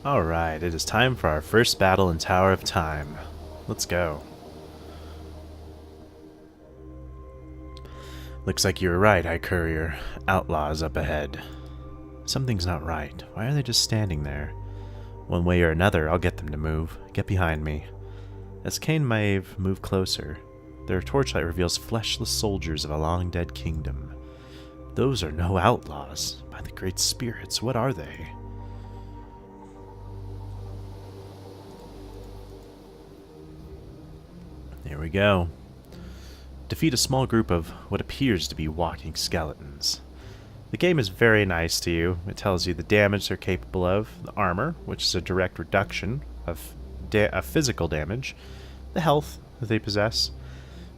Alright, it is time for our first battle in Tower of Time. Let's go. Looks like you were right, High Courier. Outlaws up ahead. Something's not right. Why are they just standing there? One way or another, I'll get them to move. Get behind me. As Cain Maeve move closer, their torchlight reveals fleshless soldiers of a long-dead kingdom. Those are no outlaws. By the great spirits, what are they? There we go. Defeat a small group of what appears to be walking skeletons. The game is very nice to you. It tells you the damage they're capable of, the armor, which is a direct reduction of physical damage, the health that they possess,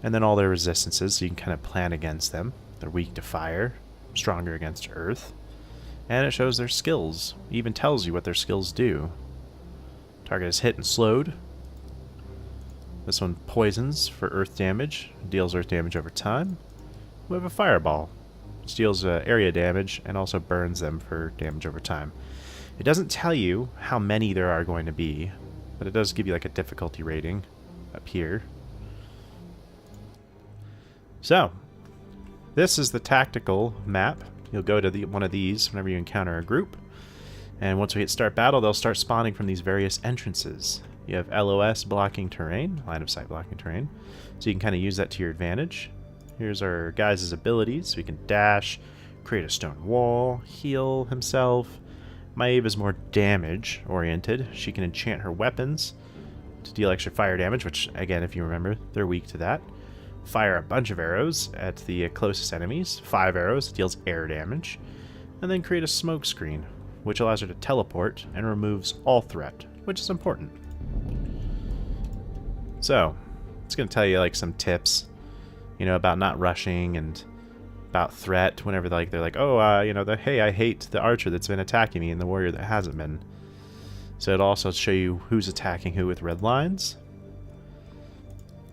and then all their resistances, so you can kind of plan against them. They're weak to fire, stronger against earth, and it shows their skills. It even tells you what their skills do. Target is hit and slowed. This one poisons for earth damage, deals earth damage over time. We have a fireball, which deals area damage and also burns them for damage over time. It doesn't tell you how many there are going to be, but it does give you like a difficulty rating up here. So, this is the tactical map. You'll go to one of these whenever you encounter a group. And once we hit start battle, they'll start spawning from these various entrances. You have LOS blocking terrain, line of sight blocking terrain, so you can kind of use that to your advantage. Here's our guys' abilities. We can dash, create a stone wall, heal himself. Maeve is more damage oriented. She can enchant her weapons to deal extra fire damage, which again, if you remember, they're weak to that. Fire a bunch of arrows at the closest enemies. 5 arrows, deals air damage. And then create a smoke screen, which allows her to teleport and removes all threat, which is important. So, it's going to tell you like some tips, you know, about not rushing and about threat whenever they're like, oh, you know, hey, I hate the archer that's been attacking me and the warrior that hasn't been. So it'll also show you who's attacking who with red lines.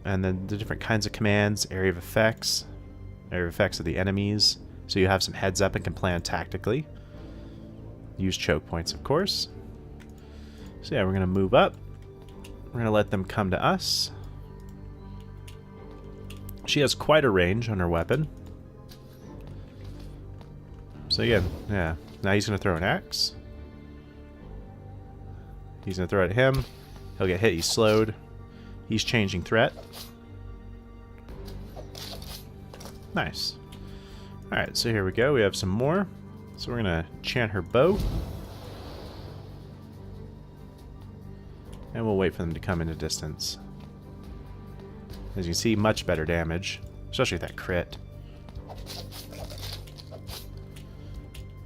And then the different kinds of commands, area of effects of the enemies, so you have some heads up and can plan tactically. Use choke points, of course. So yeah, we're going to move up. We're going to let them come to us. She has quite a range on her weapon. So again, yeah. Now he's going to throw an axe. He's going to throw it at him. He'll get hit. He's slowed. He's changing threat. Nice. Alright, so here we go. We have some more. So we're going to enchant her bow. And we'll wait for them to come into distance. As you can see, much better damage, especially with that crit.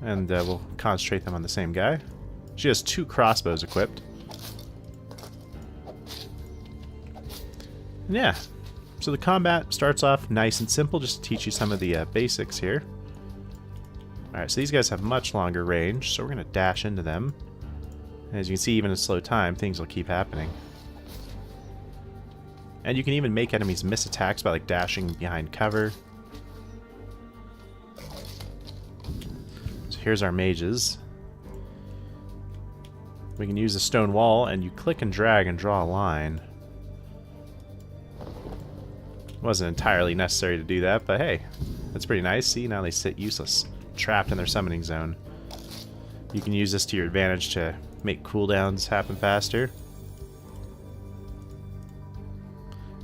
And we'll concentrate them on the same guy. She has 2 crossbows equipped. And yeah, so the combat starts off nice and simple, just to teach you some of the basics here. Alright, so these guys have much longer range, so we're going to dash into them. As you can see, even in slow time, things will keep happening. And you can even make enemies miss attacks by like dashing behind cover. So here's our mages. We can use a stone wall, and you click and drag and draw a line. Wasn't entirely necessary to do that, but hey, that's pretty nice. See, now they sit useless, trapped in their summoning zone. You can use this to your advantage to make cooldowns happen faster.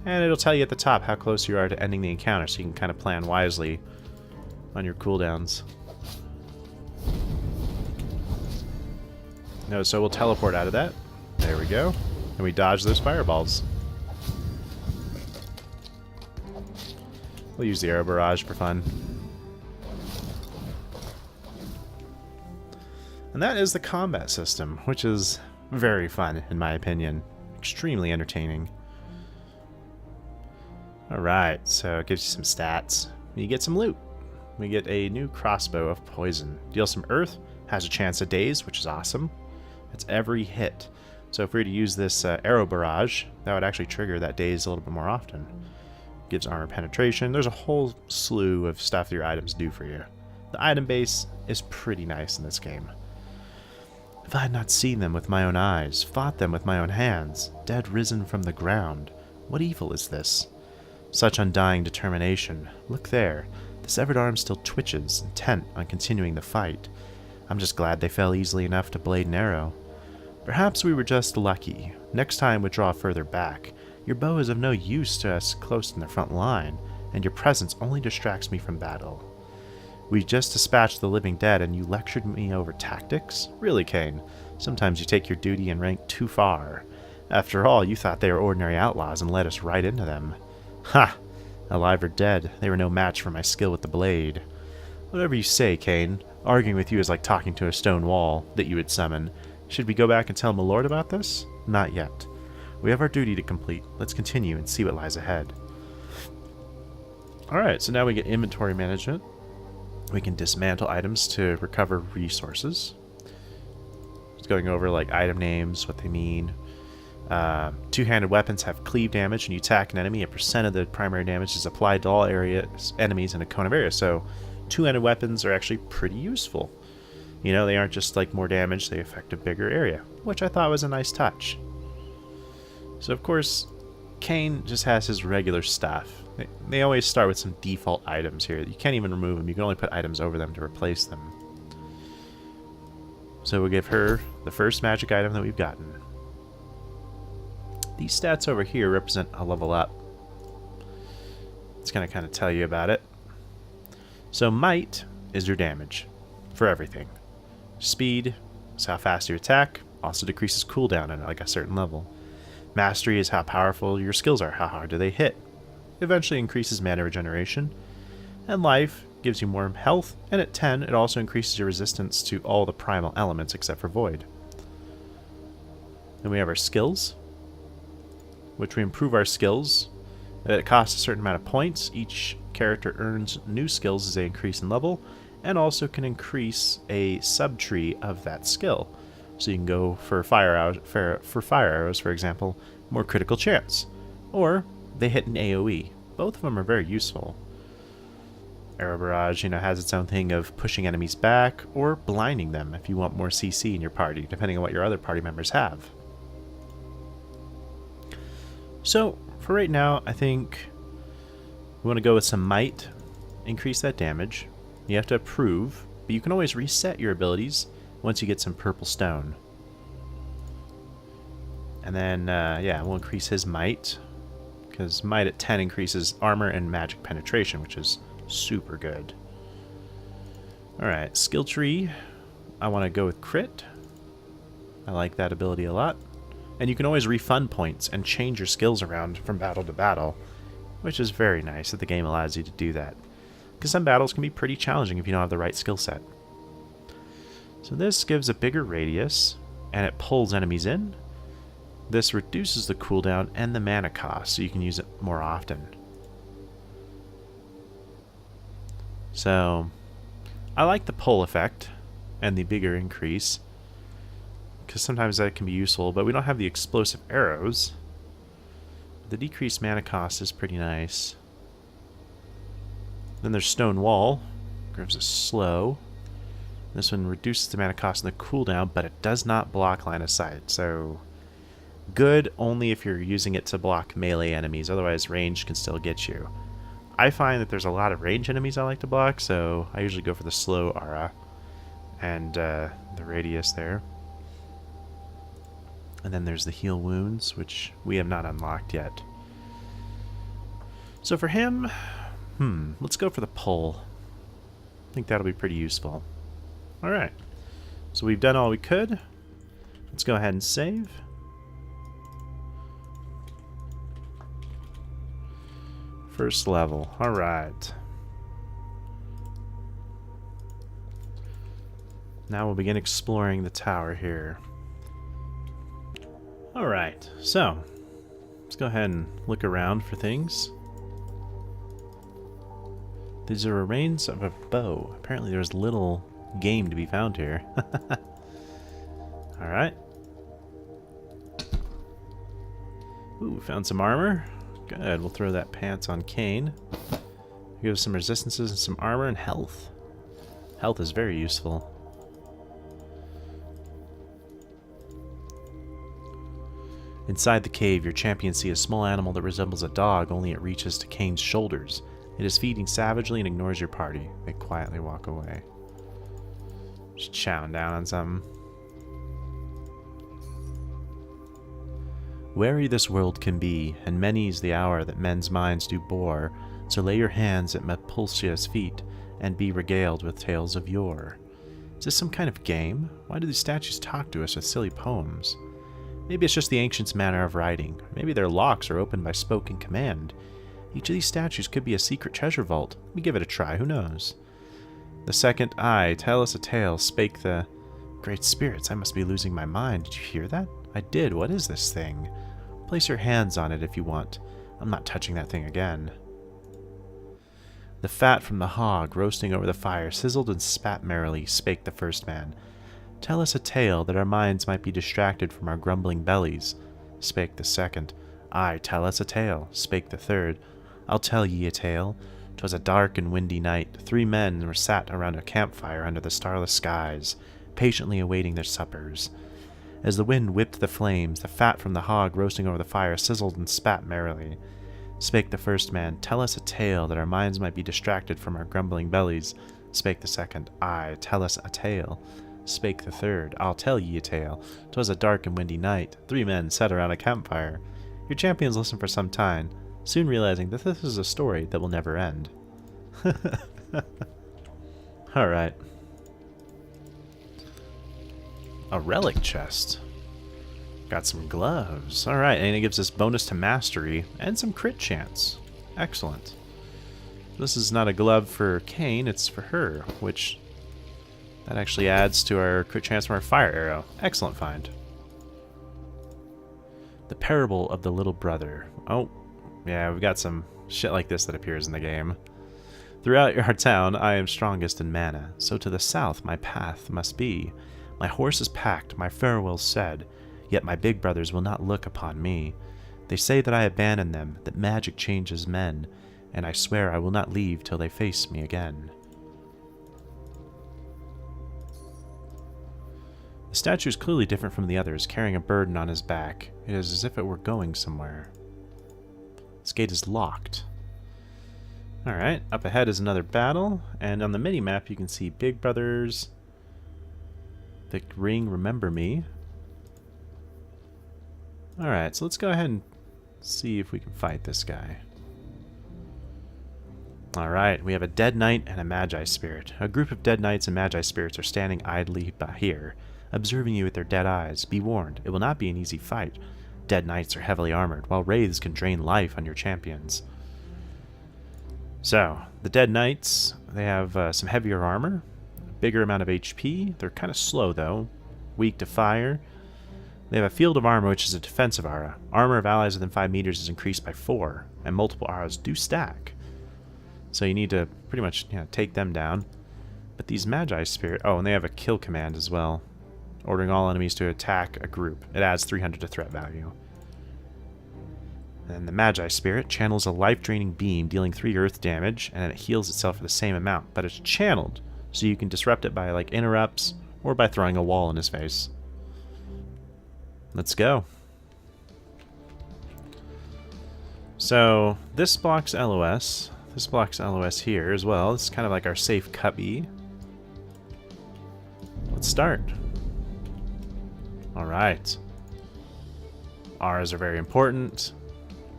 And it'll tell you at the top how close you are to ending the encounter, so you can kind of plan wisely on your cooldowns. No, so we'll teleport out of that. There we go. And we dodge those fireballs. We'll use the arrow barrage for fun. And that is the combat system, which is very fun, in my opinion. Extremely entertaining. Alright, so it gives you some stats. You get some loot. We get a new crossbow of poison. Deals some earth, has a chance to daze, which is awesome. It's every hit. So if we were to use this arrow barrage, that would actually trigger that daze a little bit more often. Gives armor penetration. There's a whole slew of stuff your items do for you. The item base is pretty nice in this game. If I had not seen them with my own eyes, fought them with my own hands, dead risen from the ground, what evil is this? Such undying determination. Look there. The severed arm still twitches, intent on continuing the fight. I'm just glad they fell easily enough to blade and arrow. Perhaps we were just lucky. Next time withdraw further back. Your bow is of no use to us close in the front line, and your presence only distracts me from battle. We just dispatched the living dead and you lectured me over tactics? Really, Kane? Sometimes you take your duty and rank too far. After all, you thought they were ordinary outlaws and led us right into them. Ha! Alive or dead, they were no match for my skill with the blade. Whatever you say, Kane. Arguing with you is like talking to a stone wall that you would summon. Should we go back and tell my lord about this? Not yet. We have our duty to complete. Let's continue and see what lies ahead. Alright, so now we get inventory management. We can dismantle items to recover resources. Just going over like item names, what they mean. Two-handed weapons have cleave damage. When you attack an enemy, a percent of the primary damage is applied to all enemies in a cone of area. So two-handed weapons are actually pretty useful. You know, they aren't just like more damage, they affect a bigger area, which I thought was a nice touch. So of course, Kane just has his regular stuff. They always start with some default items here. You can't even remove them, you can only put items over them to replace them. So we'll give her the first magic item that we've gotten. These stats over here represent a level up. It's going to kind of tell you about it. So might is your damage for everything. Speed is how fast you attack, also decreases cooldown at like a certain level. Mastery is how powerful your skills are, how hard do they hit. Eventually increases mana regeneration. And life gives you more health, and at 10 it also increases your resistance to all the primal elements except for void. Then we have our skills, which we improve our skills. It costs a certain amount of points. Each character earns new skills as they increase in level, and also can increase a subtree of that skill. So you can go for fire arrows, for example, more critical chance, or they hit an AoE. Both of them are very useful. Arrow barrage, has its own thing of pushing enemies back or blinding them if you want more CC in your party, depending on what your other party members have. So, for right now, I think we want to go with some might, increase that damage. You have to approve, but you can always reset your abilities once you get some purple stone. And then, yeah, we'll increase his might, because might at 10 increases armor and magic penetration, which is super good. Alright, skill tree, I want to go with crit. I like that ability a lot. And you can always refund points and change your skills around from battle to battle, which is very nice that the game allows you to do that. Because some battles can be pretty challenging if you don't have the right skill set. So this gives a bigger radius, and it pulls enemies in. This reduces the cooldown and the mana cost, so you can use it more often. So, I like the pull effect and the bigger increase, because sometimes that can be useful, but we don't have the explosive arrows. The decreased mana cost is pretty nice. Then there's Stone Wall, gives us slow. This one reduces the mana cost and the cooldown, but it does not block line of sight, so good only if you're using it to block melee enemies, otherwise range can still get you. I find that there's a lot of range enemies I like to block, so I usually go for the slow aura and the radius there. And then there's the heal wounds, which we have not unlocked yet. So for him, let's go for the pull. I think that'll be pretty useful. Alright, so we've done all we could. Let's go ahead and save. First level, alright. Now we'll begin exploring the tower here. Alright, so let's go ahead and look around for things. These are remains of a bow. Apparently there's little game to be found here. Alright. Ooh, found some armor. Good, we'll throw that pants on Kane. Give us some resistances and some armor and health. Health is very useful. Inside the cave, your champions see a small animal that resembles a dog, only it reaches to Kane's shoulders. It is feeding savagely and ignores your party. They quietly walk away. Just chowing down on something. Weary this world can be, and many's the hour that men's minds do bore, so lay your hands at Mepulsia's feet, and be regaled with tales of yore. Is this some kind of game? Why do these statues talk to us with silly poems? Maybe it's just the ancients' manner of writing. Maybe their locks are opened by spoken command. Each of these statues could be a secret treasure vault. Let me give it a try, who knows? The second eye, tell us a tale, spake the... Great spirits, I must be losing my mind. Did you hear that? I did. What is this thing? Place your hands on it if you want. I'm not touching that thing again. The fat from the hog, roasting over the fire, sizzled and spat merrily, spake the first man. Tell us a tale, that our minds might be distracted from our grumbling bellies, spake the second. Aye, tell us a tale, spake the third. I'll tell ye a tale. 'Twas a dark and windy night. 3 men were sat around a campfire under the starless skies, patiently awaiting their suppers. As the wind whipped the flames, the fat from the hog roasting over the fire sizzled and spat merrily. Spake the first man, tell us a tale, that our minds might be distracted from our grumbling bellies. Spake the second, aye, tell us a tale. Spake the third, I'll tell ye a tale. 'Twas a dark and windy night. 3 men sat around a campfire. Your champions listened for some time, soon realizing that this is a story that will never end. Alright. A relic chest. Got some gloves. Alright, and it gives us bonus to mastery and some crit chance. Excellent. This is not a glove for Kane, it's for her, which that actually adds to our crit chance from our fire arrow. Excellent find. The Parable of the Little Brother. Oh, yeah, we've got some shit like this that appears in the game. Throughout our town, I am strongest in mana, so to the south my path must be. My horse is packed, my farewells said, yet my big brothers will not look upon me. They say that I abandon them, that magic changes men, and I swear I will not leave till they face me again. The statue is clearly different from the others, carrying a burden on his back. It is as if it were going somewhere. This gate is locked. Alright, up ahead is another battle, and on the mini-map you can see Big Brothers, the ring Remember Me. Alright, so let's go ahead and see if we can fight this guy. Alright, we have a Dead Knight and a Magi Spirit. A group of Dead Knights and Magi Spirits are standing idly by here, observing you with their dead eyes. Be warned, it will not be an easy fight. Dead Knights are heavily armored, while Wraiths can drain life on your champions. So, the Dead Knights, they have some heavier armor, a bigger amount of HP. They're kind of slow, though. Weak to fire. They have a Field of Armor, which is a defensive aura. Armor of allies within 5 meters is increased by 4, and multiple auras do stack. So you need to pretty much take them down. But these Magi Spirit... Oh, and they have a kill command as well. Ordering all enemies to attack a group. It adds 300 to threat value. And the Magi Spirit channels a life-draining beam, dealing 3 earth damage, and it heals itself for the same amount. But it's channeled, so you can disrupt it by like interrupts, or by throwing a wall in his face. Let's go. So, this blocks LOS. This blocks LOS here as well. This is kind of like our safe cubby. Let's start. Alright. Auras are very important.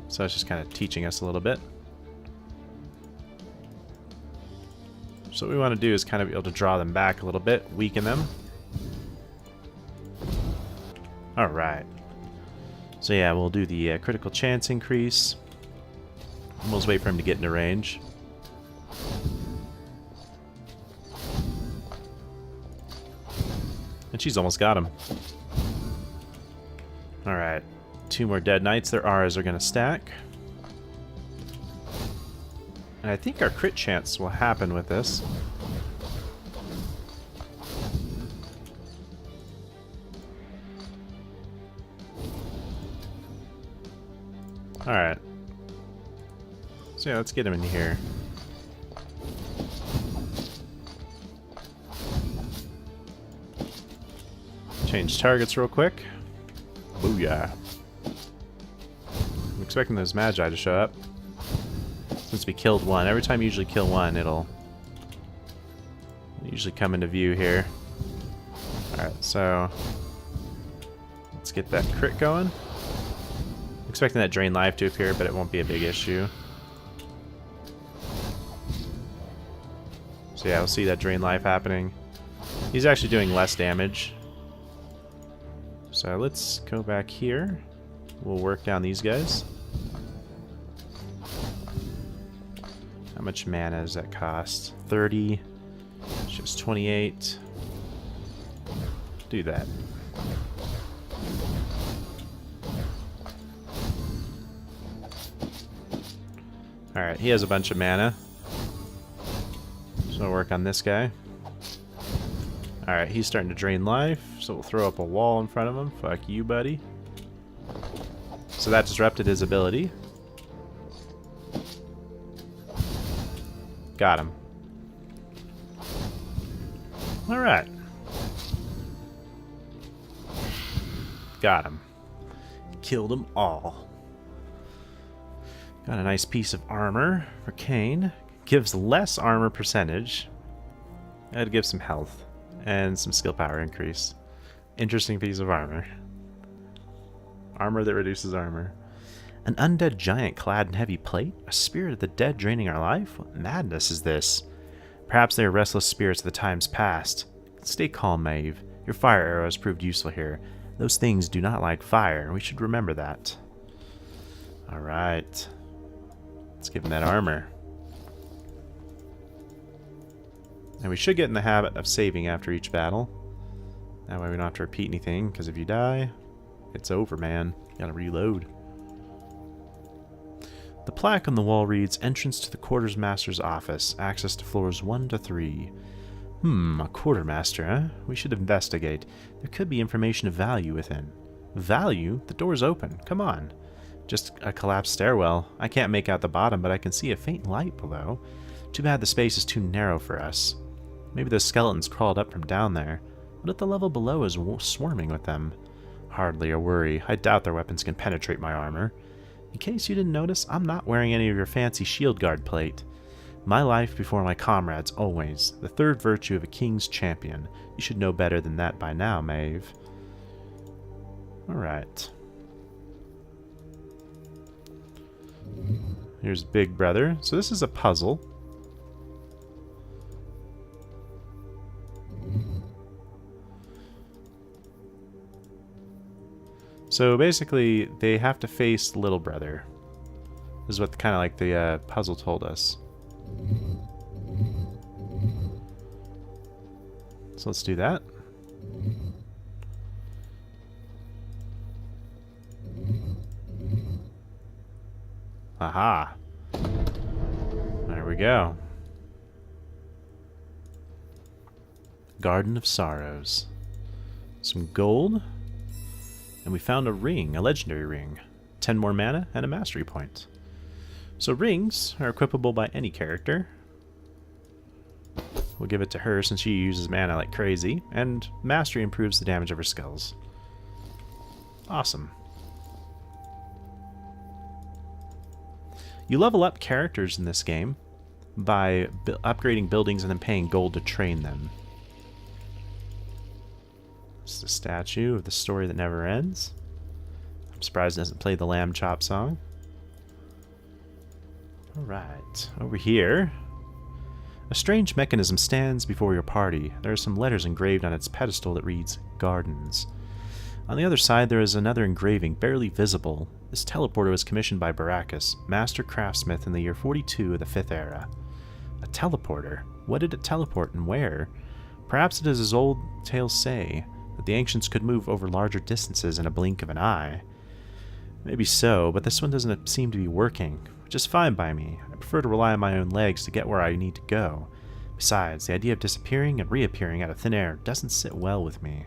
So it's just kind of teaching us a little bit. So what we want to do is kind of be able to draw them back a little bit, weaken them. Alright. So yeah, we'll do the critical chance increase. We'll just wait for him to get into range. And she's almost got him. Alright. 2 more Dead Knights. Their auras are going to stack. And I think our crit chance will happen with this. Alright. So yeah, let's get him in here. Change targets real quick. Booyah. expecting those Magi to show up. Since we killed one. Every time you usually kill one, it'll usually come into view here. Alright, so let's get that crit going. Expecting that drain life to appear, but it won't be a big issue. So yeah, we'll see that drain life happening. He's actually doing less damage. So let's go back here. We'll work down these guys. How much mana does that cost? 30. It's just 28. Do that. Alright, he has a bunch of mana. So we'll work on this guy. Alright, he's starting to drain life, so we'll throw up a wall in front of him. Fuck you, buddy. So that disrupted his ability. Got him. Alright. Got him. Killed them all. Got a nice piece of armor for Kane. Gives less armor percentage. That'd give some health. And some skill power increase. Interesting piece of armor. Armor that reduces armor. An undead giant clad in heavy plate? A spirit of the dead draining our life? What madness is this? Perhaps they are restless spirits of the times past. Stay calm, Maeve. Your fire arrow has proved useful here. Those things do not like fire. We should remember that. Alright. Let's give him that armor. And we should get in the habit of saving after each battle. That way we don't have to repeat anything, because if you die, it's over, man. You gotta reload. The plaque on the wall reads, Entrance to the Quartermaster's office. Access to floors 1 to 3. A quartermaster, huh? We should investigate. There could be information of value within. Value? The door's open. Come on. Just a collapsed stairwell. I can't make out the bottom, but I can see a faint light below. Too bad the space is too narrow for us. Maybe those skeletons crawled up from down there. What if the level below is swarming with them? Hardly a worry. I doubt their weapons can penetrate my armor. In case you didn't notice, I'm not wearing any of your fancy shield guard plate. My life before my comrades, always. The third virtue of a king's champion. You should know better than that by now, Maeve. Alright. Here's Big Brother. So this is a puzzle. So basically, they have to face Little Brother. This is what kind of like the puzzle told us. So let's do that. Aha. There we go. Garden of Sorrows. Some gold. And we found a ring, a legendary ring. 10 more mana and a mastery point. So rings are equipable by any character. We'll give it to her since she uses mana like crazy. And mastery improves the damage of her skills. Awesome. You level up characters in this game by upgrading buildings and then paying gold to train them. It's the statue of the story that never ends. I'm surprised it doesn't play the Lamb Chop song. Alright, over here. A strange mechanism stands before your party. There are some letters engraved on its pedestal that reads, Gardens. On the other side there is another engraving, barely visible. This teleporter was commissioned by Baracus, master craftsmith in the year 42 of the 5th era. A teleporter? What did it teleport and where? Perhaps it is as old tales say, that the ancients could move over larger distances in a blink of an eye. Maybe so, but this one doesn't seem to be working, which is fine by me. I prefer to rely on my own legs to get where I need to go. Besides, the idea of disappearing and reappearing out of thin air doesn't sit well with me.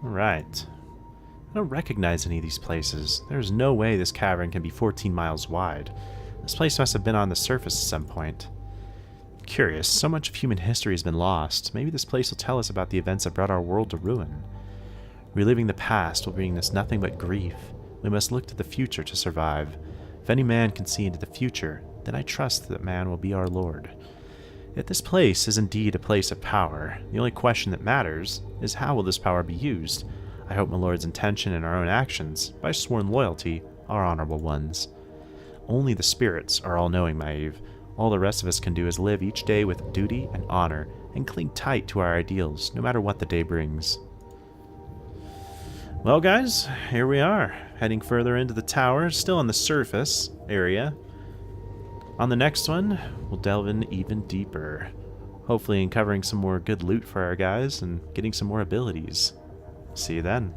Alright. I don't recognize any of these places. There's no way this cavern can be 14 miles wide. This place must have been on the surface at some point. Curious, so much of human history has been lost. Maybe this place will tell us about the events that brought our world to ruin. Reliving the past will bring us nothing but grief. We must look to the future to survive. If any man can see into the future, then I trust that man will be our lord. Yet this place is indeed a place of power. The only question that matters is how will this power be used? I hope my lord's intention and our own actions, by sworn loyalty, are honorable ones. Only the spirits are all-knowing, Maeve. All the rest of us can do is live each day with duty and honor, and cling tight to our ideals, no matter what the day brings. Well, guys, here we are, heading further into the tower, still on the surface area. On the next one, we'll delve in even deeper, hopefully uncovering some more good loot for our guys and getting some more abilities. See you then.